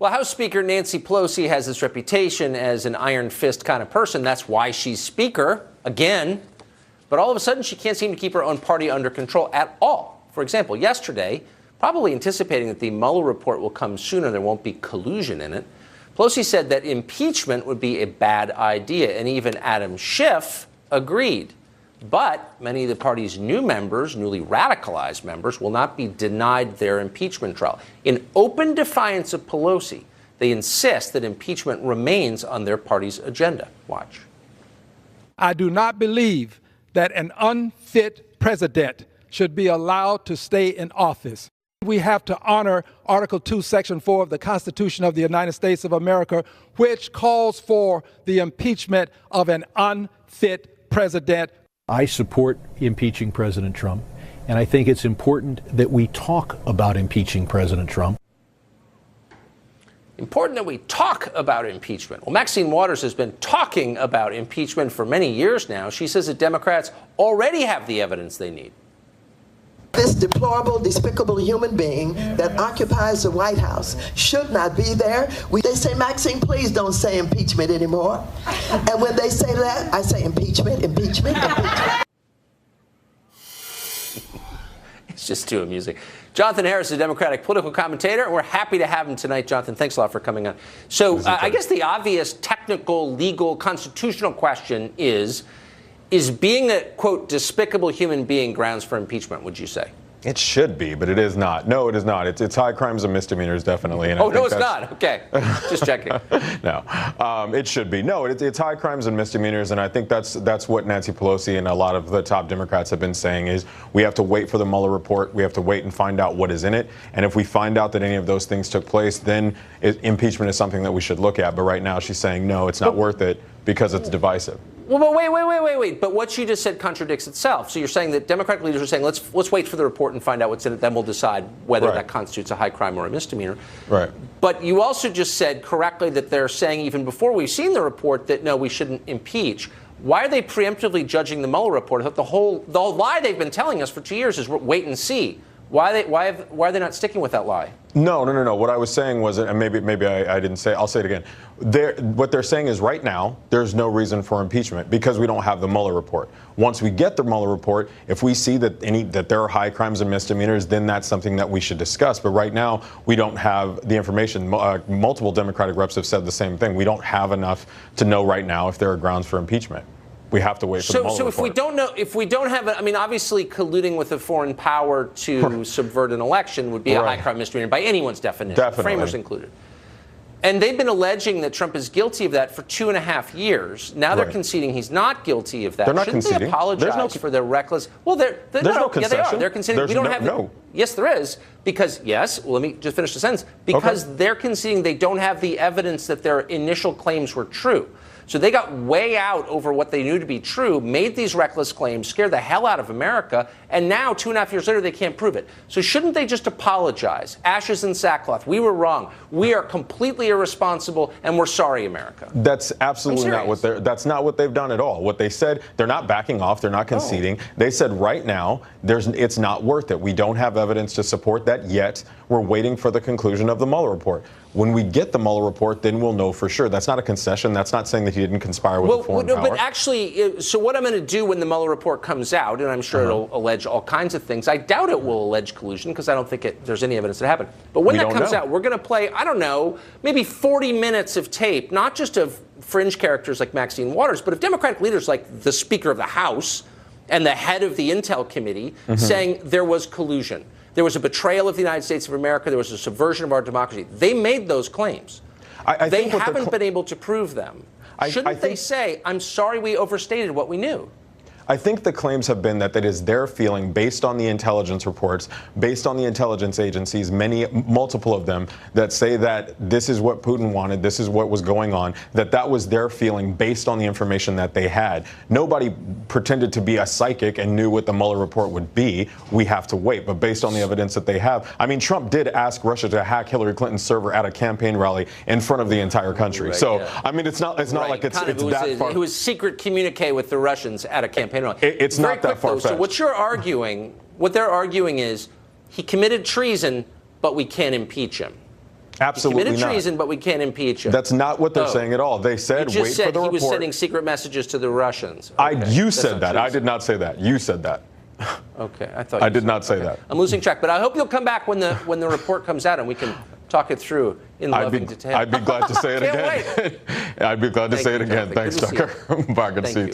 Well, House Speaker Nancy Pelosi has this reputation as an iron fist kind of person. That's why she's Speaker, again. But all of a sudden, she can't seem to keep her own party under control at all. For example, yesterday, probably anticipating that the Mueller report will come sooner, there won't be collusion in it, Pelosi said that impeachment would be a bad idea, and even Adam Schiff agreed. But many of the party's new members, newly radicalized members, will not be denied their impeachment trial. In open defiance of Pelosi, they insist that impeachment remains on their party's agenda. Watch. I do not believe that an unfit president should be allowed to stay in office. We have to honor Article 2, Section 4 of the Constitution of the United States of America, which calls for the impeachment of an unfit president. I support impeaching President Trump, and I think it's important that we talk about impeaching President Trump. Important that we talk about impeachment. Well, Maxine Waters has been talking about impeachment for many years now. She says that Democrats already have the evidence they need. This deplorable, despicable human being that occupies the White House should not be there. They say, Maxine, please don't say impeachment anymore. And when they say that, I say impeachment, impeachment, impeachment. It's just too amusing. Jonathan Harris is a Democratic political commentator, and we're happy to have him tonight. Jonathan, thanks a lot for coming on. So I guess the obvious technical, legal, constitutional question is being a, quote, despicable human being grounds for impeachment, would you say? It should be, but it is not. No, it is not. It's high crimes and misdemeanors, definitely. And oh, no, it's not. Okay. Just checking. No, it should be. No, it's high crimes and misdemeanors, and I think that's what Nancy Pelosi and a lot of the top Democrats have been saying is we have to wait for the Mueller report. We have to wait and find out what is in it. And if we find out that any of those things took place, then impeachment is something that we should look at. But right now she's saying, no, it's not worth it because it's divisive. Well, but wait. But what you just said contradicts itself. So you're saying that Democratic leaders are saying, let's wait for the report and find out what's in it, then we'll decide whether that constitutes a high crime or a misdemeanor. Right. But you also just said correctly that they're saying even before we've seen the report that, no, we shouldn't impeach. Why are they preemptively judging the Mueller report? I thought the whole lie they've been telling us for 2 years is wait and see. Why are they not sticking with that lie? No. What I was saying was, and maybe I didn't say, I'll say it again. What they're saying is right now, there's no reason for impeachment because we don't have the Mueller report. Once we get the Mueller report, if we see that there are high crimes and misdemeanors, then that's something that we should discuss. But right now, we don't have the information. Multiple Democratic reps have said the same thing. We don't have enough to know right now if there are grounds for impeachment. We have to wait for the Mueller report. So if we don't have, obviously colluding with a foreign power to subvert an election would be a high crime misdemeanor by anyone's definition, Definitely. Framers included. And they've been alleging that Trump is guilty of that for 2.5 years. Now they're conceding he's not guilty of that. They're not Shouldn't conceding. they apologize for their reckless? Well, there's no concession. Yeah, they are. They're conceding. We don't have. Yes, there is. Because well, let me just finish the sentence. Because they're conceding they don't have the evidence that their initial claims were true. So they got way out over what they knew to be true, made these reckless claims, scared the hell out of America, and now 2.5 years later they can't prove it. So shouldn't they just apologize? Ashes and sackcloth. We were wrong. We are completely irresponsible, and we're sorry, America. That's absolutely not what that's not what they've done at all. What they said, they're not backing off, they're not conceding. They said right now it's not worth it. We don't have evidence to support that yet. We're waiting for the conclusion of the Mueller report. When we get the Mueller report, then we'll know for sure. That's not a concession. That's not saying that he didn't conspire with a foreign power. But actually, so what I'm going to do when the Mueller report comes out, and I'm sure it'll allege all kinds of things. I doubt it will allege collusion because I don't think there's any evidence that happened. But when that comes out, we're going to play, I don't know, maybe 40 minutes of tape, not just of fringe characters like Maxine Waters, but of Democratic leaders like the Speaker of the House and the head of the Intel Committee saying there was collusion. There was a betrayal of the United States of America. There was a subversion of our democracy. They made those claims. They haven't been able to prove them. Shouldn't they say, I'm sorry we overstated what we knew? I think the claims have been that it is their feeling, based on the intelligence reports, based on the intelligence agencies, multiple of them, that say that this is what Putin wanted, this is what was going on, that was their feeling based on the information that they had. Nobody pretended to be a psychic and knew what the Mueller report would be. We have to wait. But based on the evidence that they have, Trump did ask Russia to hack Hillary Clinton's server at a campaign rally in front of the entire country. It's not like it's that far. It was secret communique with the Russians at a campaign rally. It's not that far-fetched. So what they're arguing is he committed treason, but we can't impeach him. Absolutely he committed not. treason, but we can't impeach him. That's not what they're saying at all. They said, you just wait said for the he report. was sending secret messages to the Russians. You said that. I did not say that. You said that. Okay, I thought I did not say that. I'm losing track, but I hope you'll come back when the report comes out and we can talk it through in loving detail. I'd be glad to say it again. Can't wait. I'd be glad to say it again. Jonathan. Thanks, Good to see Tucker. Bye. Good to see you too.